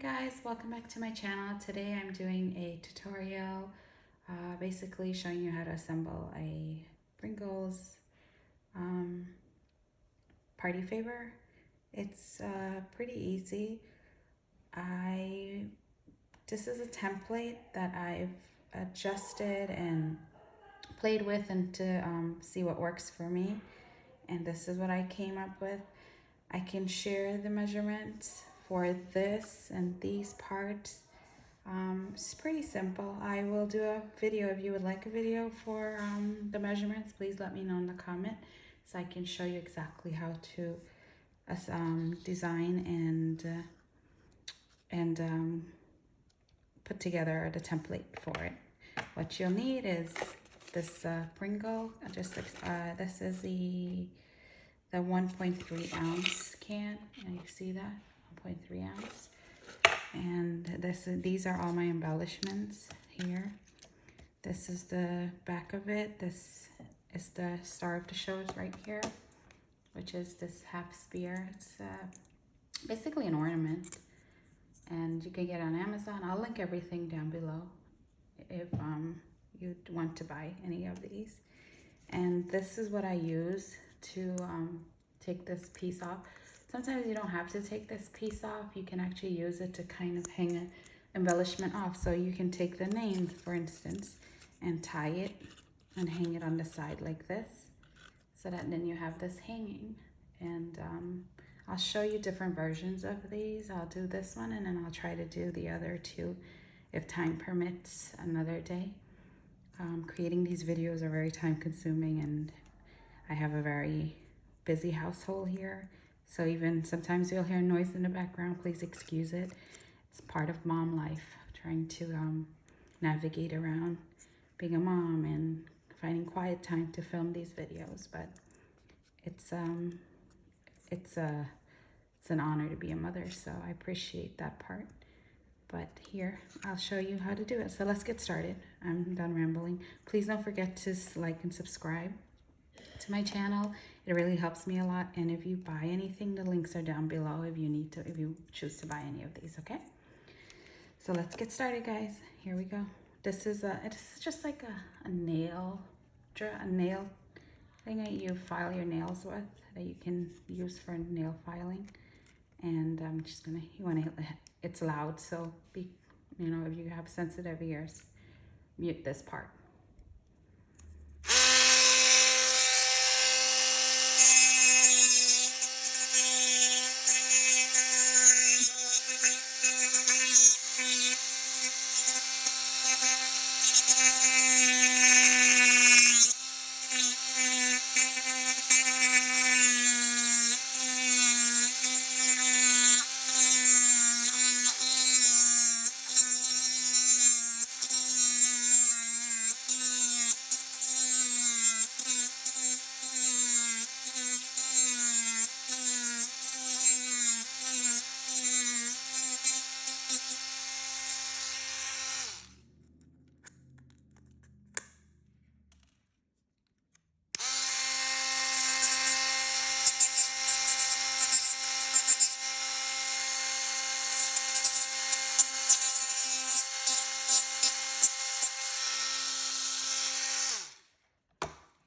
guys, welcome back to my channel. Today I'm doing a tutorial basically showing you how to assemble a Pringles party favor. It's pretty easy. This is a template that I've adjusted and played with and to see what works for me, and this is what I came up with. I can share the measurements for this and these parts. It's pretty simple. I will do a video. If you would like a video for the measurements, please let me know in the comment so I can show you exactly how to design and put together the template for it. What you'll need is this Pringle. This is the 1.3 ounce can, and you see that 1.3 ounce. And these are all my embellishments here. This is the back of it. This is the star of the show right here, which is this half spear. It's basically an ornament, and you can get it on Amazon. I'll link everything down below if you want to buy any of these. And this is what I use to take this piece off. Sometimes you don't have to take this piece off. You can actually use it to kind of hang an embellishment off. So you can take the name, for instance, and tie it and hang it on the side like this, so that then you have this hanging. And I'll show you different versions of these. I'll do this one, and then I'll try to do the other two if time permits another day. Creating these videos are very time consuming, and I have a very busy household here. So even sometimes you'll hear noise in the background. Please excuse it. It's part of mom life, trying to navigate around being a mom and finding quiet time to film these videos. But it's an honor to be a mother, so I appreciate that part. But here, I'll show you how to do it. So let's get started. I'm done rambling. Please don't forget to like and subscribe to my channel. It really helps me a lot. And if you buy anything, the links are down below if you choose to buy any of these, okay? So let's get started, guys. Here we go. This is just like a nail thing that you file your nails with, that you can use for nail filing. And I'm just gonna, it's loud, so if you have sensitive ears, mute this part.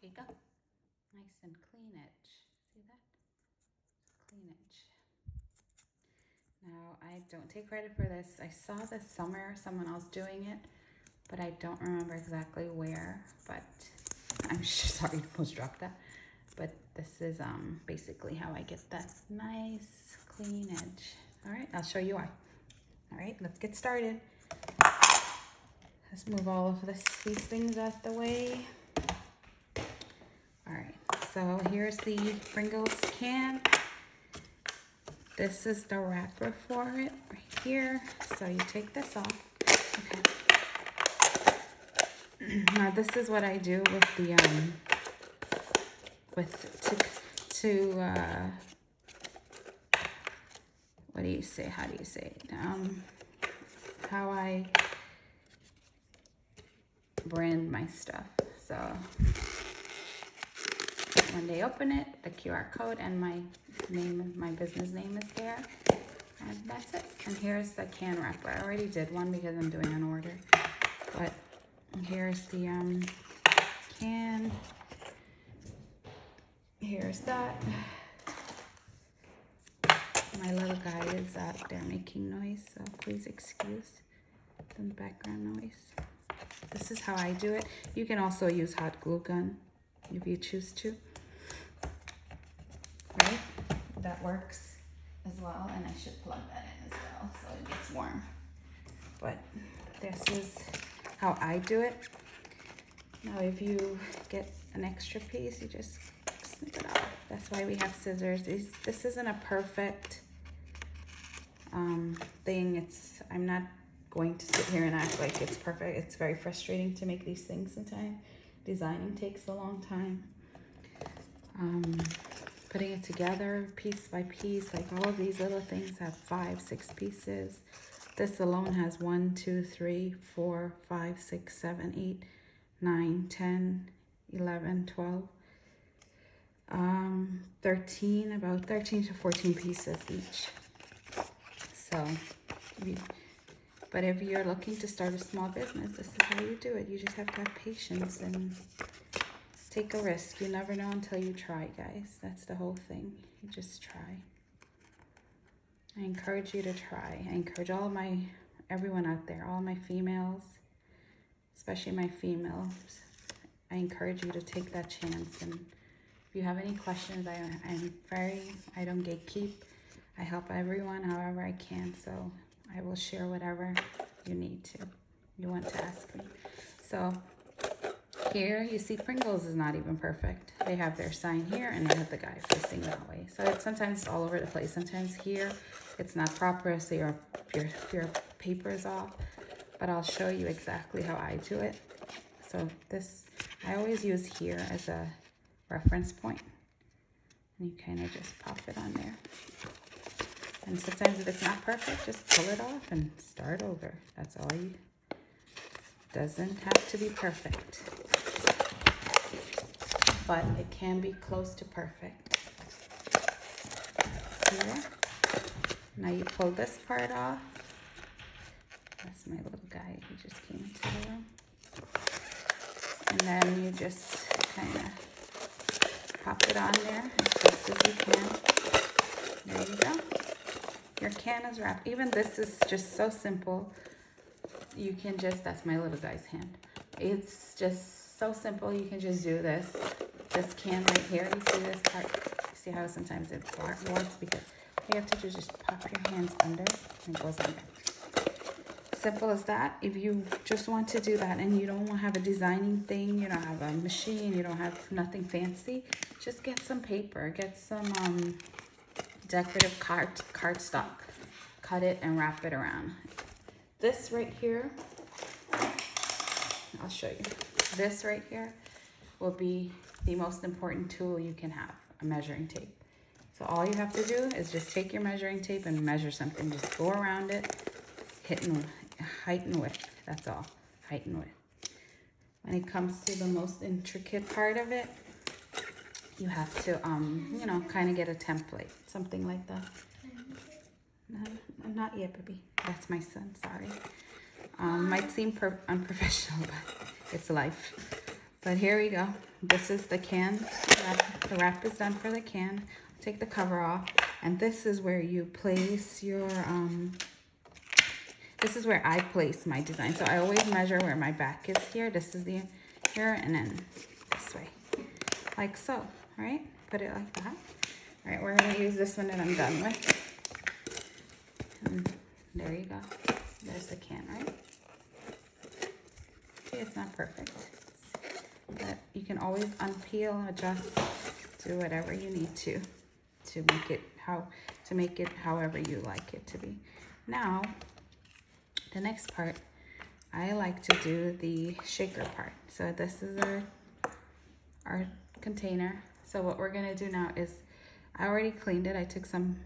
There you go. Nice and clean edge. See that? Clean edge. Now, I don't take credit for this. I saw this somewhere, someone else doing it, but I don't remember exactly where. But I'm sorry to almost drop that. But this is basically how I get that nice clean edge. All right, I'll show you why. All right, let's get started. Let's move all of these things out the way. All right, so here's the Pringles can. This is the wrapper for it right here. So you take this off. Okay. Now this is what I do with the what do you say? How do you say it? How I brand my stuff. So when they open it, the QR code and my name, my business name is there. And that's it. And here's the can wrapper. I already did one because I'm doing an order. But here's the can. Here's that. My little guy is out there making noise, so please excuse the background noise. This is how I do it. You can also use hot glue gun if you choose to. Right? That works as well, and I should plug that in as well so it gets warm. But this is how I do it. Now if you get an extra piece, you just snip it off. That's why we have scissors. This isn't a perfect thing. I'm not going to sit here and act like it's perfect. It's very frustrating to make these things sometimes. Designing takes a long time. Putting it together piece by piece, like all of these little things have 5, 6 pieces. This alone has 1, 2, 3, 4, 5, 6, 7, 8, 9, 10, 11, 12, 13, about 13 to 14 pieces each. So, but if you're looking to start a small business, this is how you do it. You just have to have patience and take a risk. You never know until you try, guys. That's the whole thing. You just try. I encourage you to try. I encourage everyone out there, all my females, especially my females. I encourage you to take that chance. And if you have any questions, I don't gatekeep. I help everyone however I can. So I will share whatever you need to. You want to ask me. So here you see Pringles is not even perfect. They have their sign here and they have the guy facing that way. So it's sometimes all over the place. Sometimes here it's not proper, so your paper is off. But I'll show you exactly how I do it. So this, I always use here as a reference point. And you kind of just pop it on there. And sometimes if it's not perfect, just pull it off and start over. That's all you, doesn't have to be perfect. But it can be close to perfect. See there? Now you pull this part off. That's my little guy who just came into the room. And then you just kind of pop it on there as best as you can. There you go. Your can is wrapped. Even this is just so simple. You can just, that's my little guy's hand. It's just so simple. You can just do this. This can right here, you see this part? You see how sometimes it warps because you have to do just pop your hands under and it goes under. Simple as that. If you just want to do that and you don't want to have a designing thing, you don't have a machine, you don't have nothing fancy, just get some paper, get some decorative cardstock, cut it and wrap it around. This right here, I'll show you. This right here will be the most important tool you can have, a measuring tape. So all you have to do is just take your measuring tape and measure something. Just go around it, height and width. That's all, height and width. When it comes to the most intricate part of it, you have to, you know, kind of get a template, something like that. No, not yet, baby. That's my son, sorry. Might seem unprofessional, but it's life. But here we go. This is the can. The wrap is done for the can. Take the cover off. And this is where you place your, this is where I place my design. So I always measure where my back is here. This is the, here, and then this way. Like so, right? Put it like that. All right, we're gonna use this one that I'm done with. And there you go. There's the can, right? See, it's not perfect. But you can always unpeel, adjust, do whatever you need to make it however you like it to be. Now, the next part, I like to do the shaker part. So this is our container. So what we're gonna do now is, I already cleaned it. I took some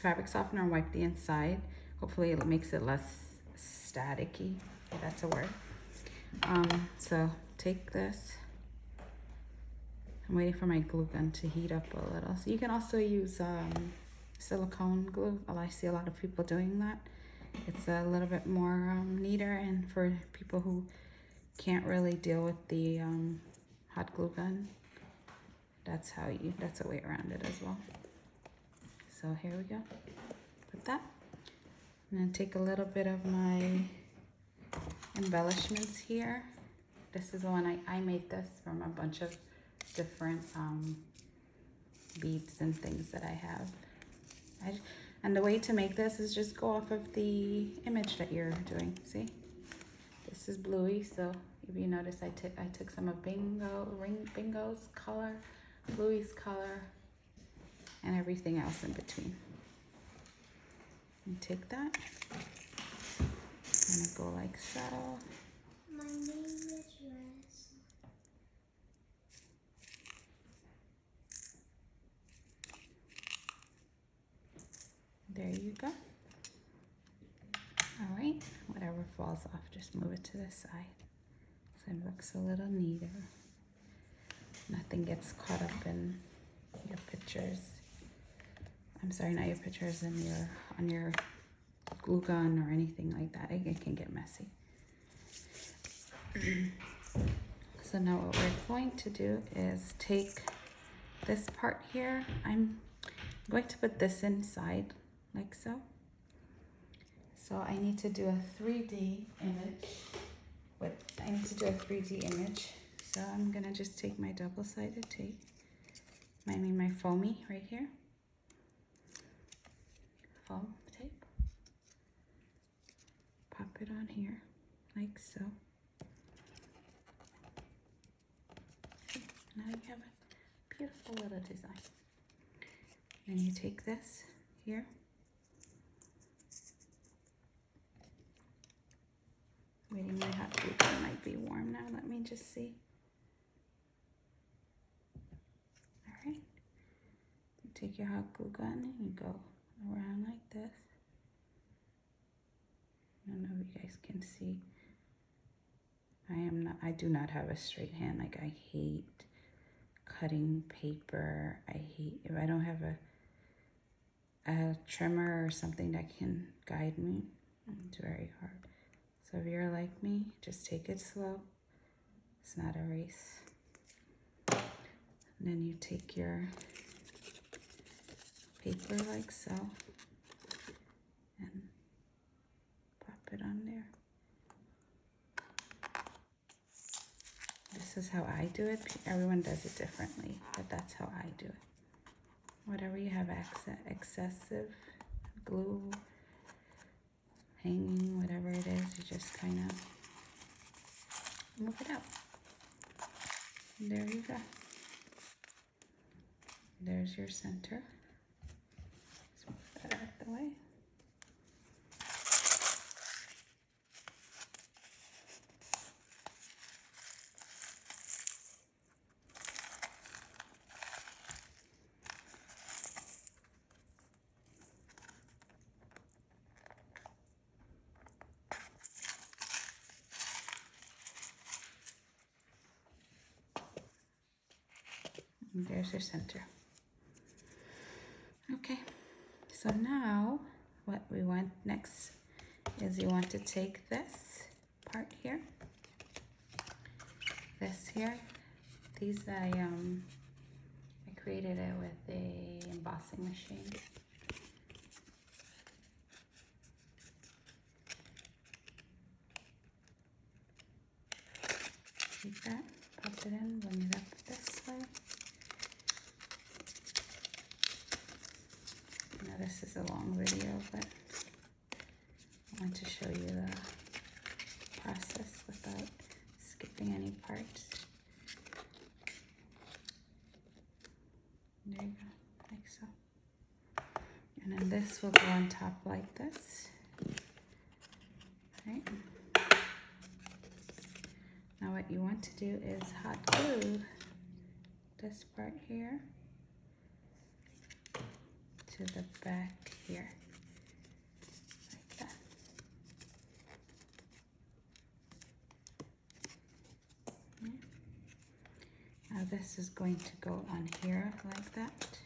fabric softener and wiped the inside. Hopefully it makes it less staticky, if that's a word. So take this. I'm waiting for my glue gun to heat up a little. So you can also use silicone glue. Well, I see a lot of people doing that. It's a little bit more neater, and for people who can't really deal with the hot glue gun, that's a way around it as well. So here we go. Put that. I'm gonna take a little bit of my embellishments here. This is the one I made this from a bunch of different beads and things that I have. And the way to make this is just go off of the image that you're doing. See, this is bluey, so if you notice, I took some of Bingo's color, Bluey's color, and everything else in between. And take that, and go like so. My name is Rez. There you go. All right, whatever falls off, just move it to the side so it looks a little neater. Nothing gets caught up in your pictures. I'm sorry, not your pictures, on your glue gun or anything like that. It can get messy. So now what we're going to do is take this part here. I'm going to put this inside like so. So I need to do a 3D image. I need to do a 3D image. So I'm gonna just take my double-sided tape. I mean my foamy right here. Foam tape. Pop it on here like so. Now you have a beautiful little design. Then you take this here. Waiting, my hot glue gun might be warm now. Let me just see. All right. You take your hot glue gun and you go around like this. I don't know if you guys can see. I do not have a straight hand. Like, I hate cutting paper. I hate, if I don't have a trimmer or something that can guide me, it's very hard. So if you're like me, just take it slow. It's not a race. And then you take your paper like so and pop it on there. This is how I do it. Everyone does it differently, but that's how I do it. Whatever you have excessive glue, hanging, whatever it is, you just kind of move it out. And there you go. There's your center. Let's move that out of the way. And there's your center. Okay, so now what we want next is you want to take this part here, this here. These I created it with a embossing machine. Take that, pop it in, bring it up this way. Now this is a long video, but I want to show you the process without skipping any parts. There you go, like so. And then this will go on top like this. Right. Now what you want to do is hot glue this part here to the back here, like that. Okay. Now this is going to go on here like that.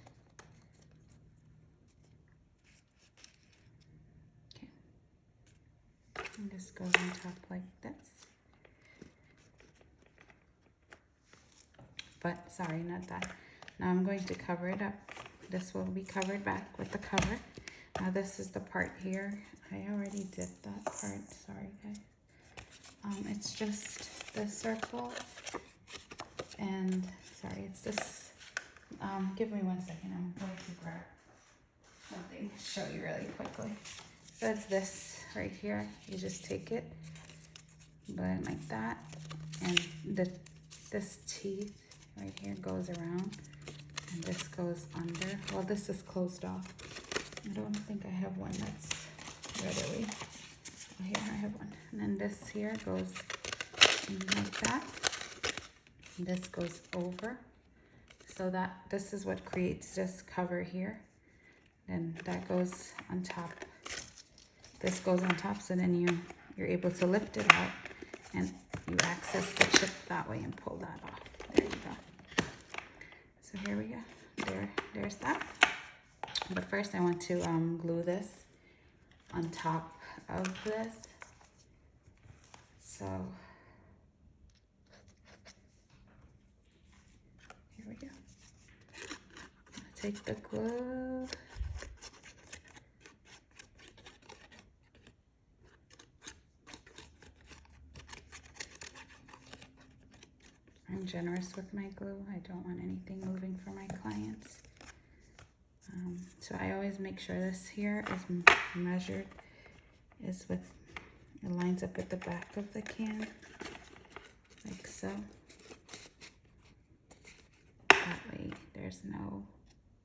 And this goes on top like this. But sorry, not that. Now I'm going to cover it up. This will be covered back with the cover. Now this is the part here. I already did that part, sorry guys. It's just the circle, and sorry, it's this, give me 1 second, I'm going to grab something to show you really quickly. So it's this right here. You just take it, but like that, and this teeth right here goes around, and this goes under. Well, this is closed off. I don't think I have one that's readily. Oh, here I have one. And then this here goes in like that. And this goes over. So that this is what creates this cover here. Then that goes on top. This goes on top, so then you're able to lift it out and you access the chip that way and pull that off. There you go. So here we go. There's that. But first I want to glue this on top of this. So here we go. Take the glue. I'm generous with my glue. I don't want anything moving for my clients. So I always make sure this here is measured, it lines up with the back of the can, like so. That way there's no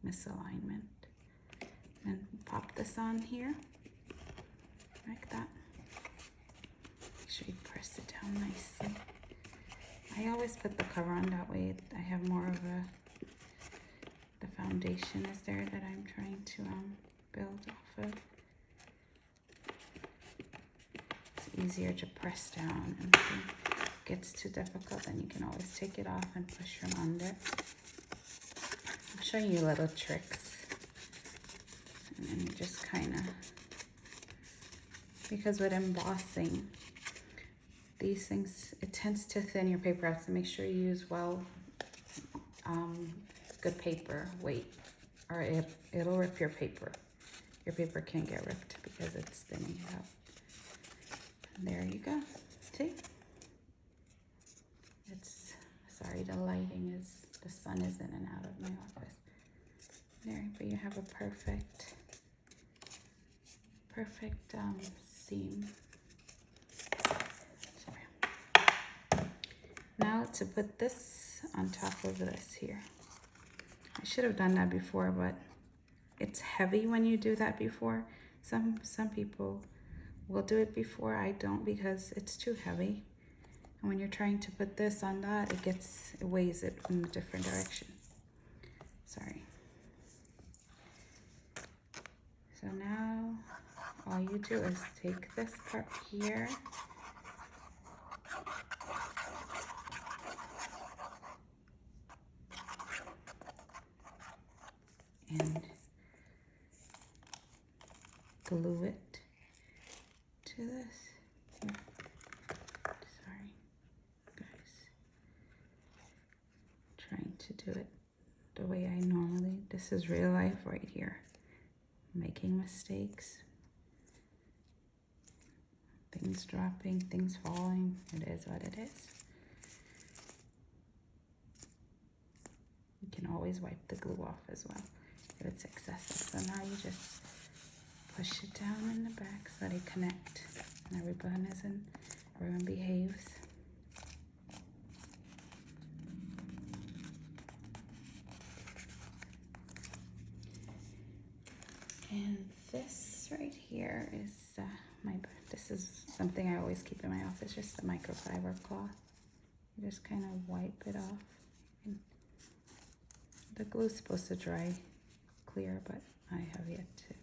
misalignment. And pop this on here, like that. Make sure you press it down nicely. I always put the cover on, that way I have more of the foundation is there that I'm trying to build off of. It's easier to press down, and if it gets too difficult, then you can always take it off and push from under. I'm showing you little tricks, and then you just kind of, because with embossing, these things, it tends to thin your paper out, so make sure you use good paper weight, or it'll rip your paper. Your paper can get ripped because it's thinning it out. And there you go. See? It's, sorry, the lighting is, the sun is in and out of my office. There, but you have a perfect seam. Now to put this on top of this here. I should have done that before, but it's heavy when you do that before. Some people will do it before. I don't, because it's too heavy. And when you're trying to put this on that, it weighs it in a different direction. Sorry. So now all you do is take this part here, and glue it to this. Here. Sorry, guys. Trying to do it the way I normally. This is real life right here. Making mistakes. Things dropping, things falling. It is what it is. You can always wipe the glue off as well if it's excessive. So now you just push it down in the back so they connect, and everyone behaves. And this right here is this is something I always keep in my office, just a microfiber cloth. You just kind of wipe it off. And the glue's supposed to dry clear, but I have yet to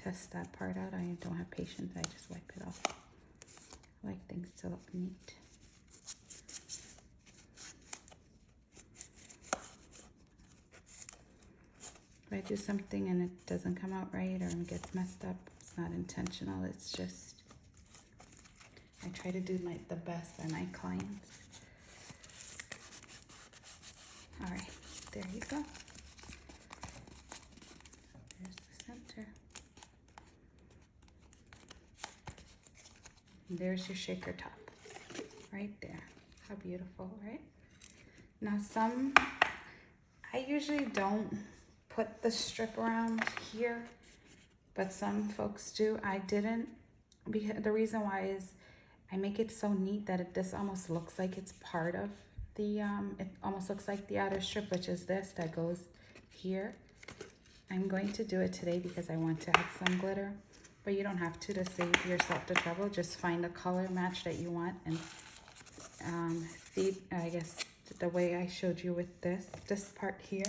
test that part out. I don't have patience, I just wipe it off. I like things to look neat. But I do something and it doesn't come out right or it gets messed up, it's not intentional. It's just, I try to do the best by my clients. All right, there you go. There's the center. And there's your shaker top, right there. How beautiful, right? Now I usually don't put the strip around here, but some folks do. I didn't, because the reason why is I make it so neat that this almost looks like it's part of the, it almost looks like the outer strip, which is this that goes here. I'm going to do it today because I want to add some glitter, but you don't have to save yourself the trouble. Just find a color match that you want and I guess the way I showed you with this part here,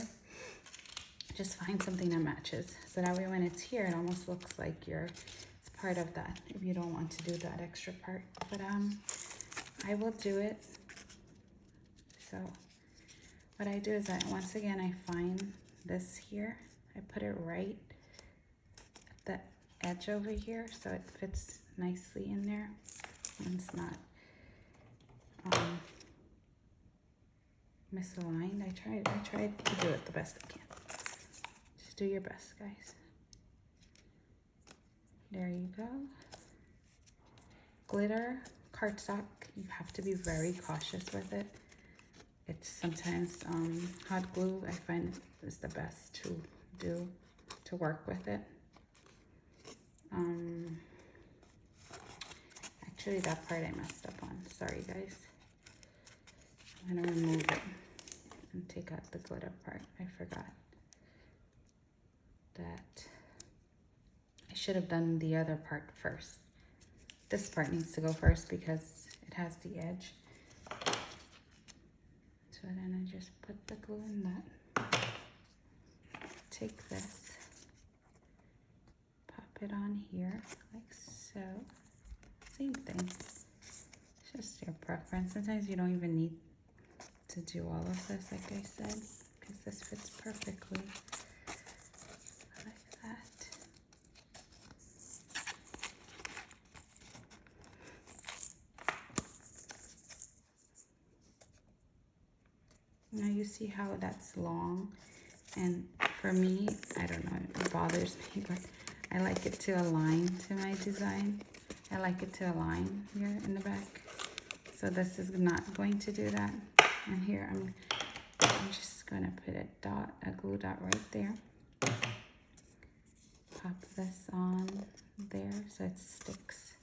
just find something that matches. So that way when it's here, it almost looks like it's part of that if you don't want to do that extra part. But I will do it. So what I do is once again, I find this here. I put it right at the edge over here so it fits nicely in there and it's not misaligned. I tried to do it the best I can. Just do your best, guys. There you go. Glitter, cardstock, you have to be very cautious with it. It's sometimes hot glue, I find is the best to do to work with it. Actually, that part I messed up on. Sorry, guys. I'm gonna remove it and take out the glitter part. I forgot that I should have done the other part first. This part needs to go first because it has the edge. So then I just put the glue in that. Take this, pop it on here like so. Same thing. It's just your preference. Sometimes you don't even need to do all of this, like I said, because this fits perfectly like that. Now you see how that's long, and for me, I don't know, it bothers me, but I like it to align to my design. I like it to align here in the back. So this is not going to do that. And here I'm just gonna put a glue dot right there. Pop this on there so it sticks.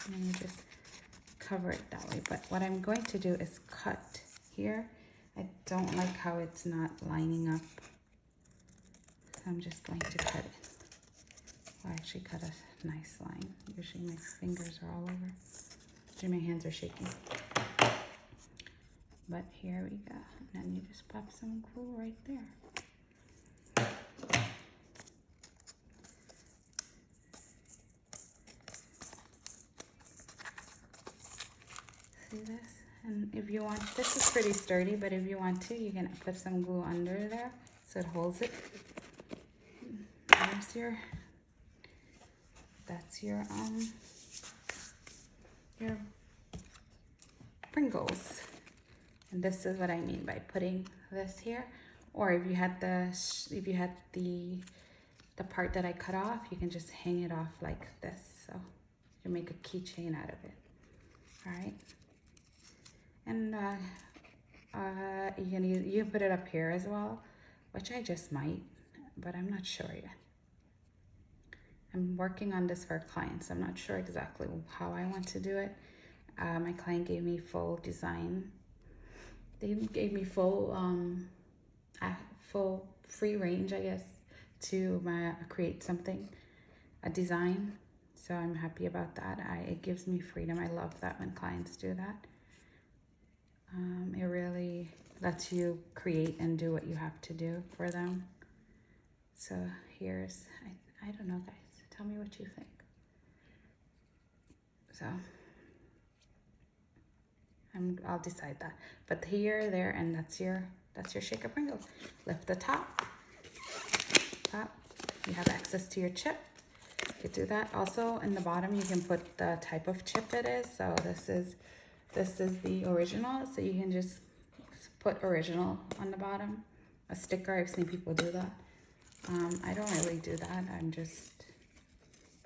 And then you just cover it that way. But what I'm going to do is cut here. I don't like how it's not lining up. So I'm just going to cut it. Well, I actually cut a nice line. Usually my fingers are all over. Usually my hands are shaking. But here we go. And then you just pop some glue right there. See this? And if you want, this is pretty sturdy, but if you want to, you can put some glue under there so it holds it. There's that's your Pringles. And this is what I mean by putting this here. Or if you had the part that I cut off, you can just hang it off like this. So you can make a keychain out of it. All right. And you can put it up here as well, which I just might, but I'm not sure yet. I'm working on this for clients. I'm not sure exactly how I want to do it. My client gave me full design. They gave me full free range, I guess, to create something, a design. So I'm happy about that. It gives me freedom. I love that when clients do that. It really lets you create and do what you have to do for them. So here's, I don't know, guys. Tell me what you think. So I'll decide that. But here, there, and that's your That's your shaker Pringles. Lift the top. You have access to your chip. You could do that. Also in the bottom you can put the type of chip it is. So this is the original. So you can just put original on the bottom. A sticker, I've seen people do that. I don't really do that.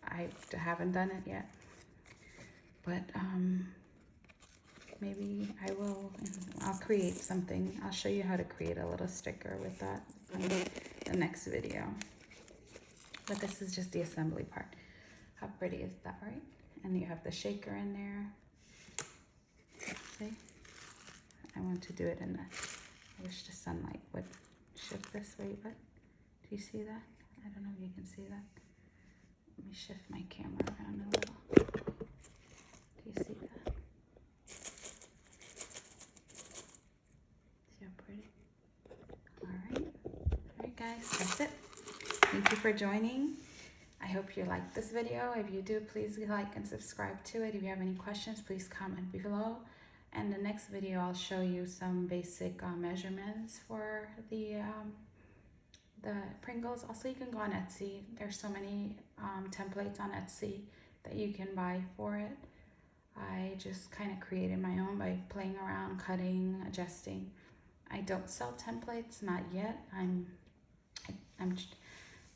I haven't done it yet. But maybe I'll create something. I'll show you how to create a little sticker with that in the next video. But this is just the assembly part. How pretty is that, right? And you have the shaker in there. See? I want to do it in I wish the sunlight would shift this way, but do you see that? I don't know if you can see that. Let me shift my camera around a little. Do you see that? See how pretty? Alright guys, that's it. Thank you for joining. I hope you liked this video. If you do, please like and subscribe to it. If you have any questions, please comment below. And the next video, I'll show you some basic measurements for the Pringles. Also, you can go on Etsy. There's so many templates on Etsy that you can buy for it. I just kind of created my own by playing around, cutting, adjusting. I don't sell templates, not yet.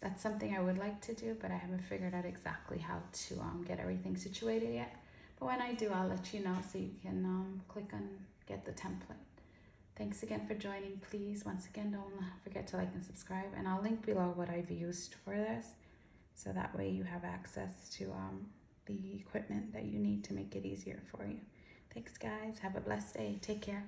That's something I would like to do, but I haven't figured out exactly how to get everything situated yet. But when I do, I'll let you know so you can click on get the template. Thanks again for joining. Please, once again, don't forget to like and subscribe. And I'll link below what I've used for this. So that way you have access to the equipment that you need to make it easier for you. Thanks, guys. Have a blessed day. Take care.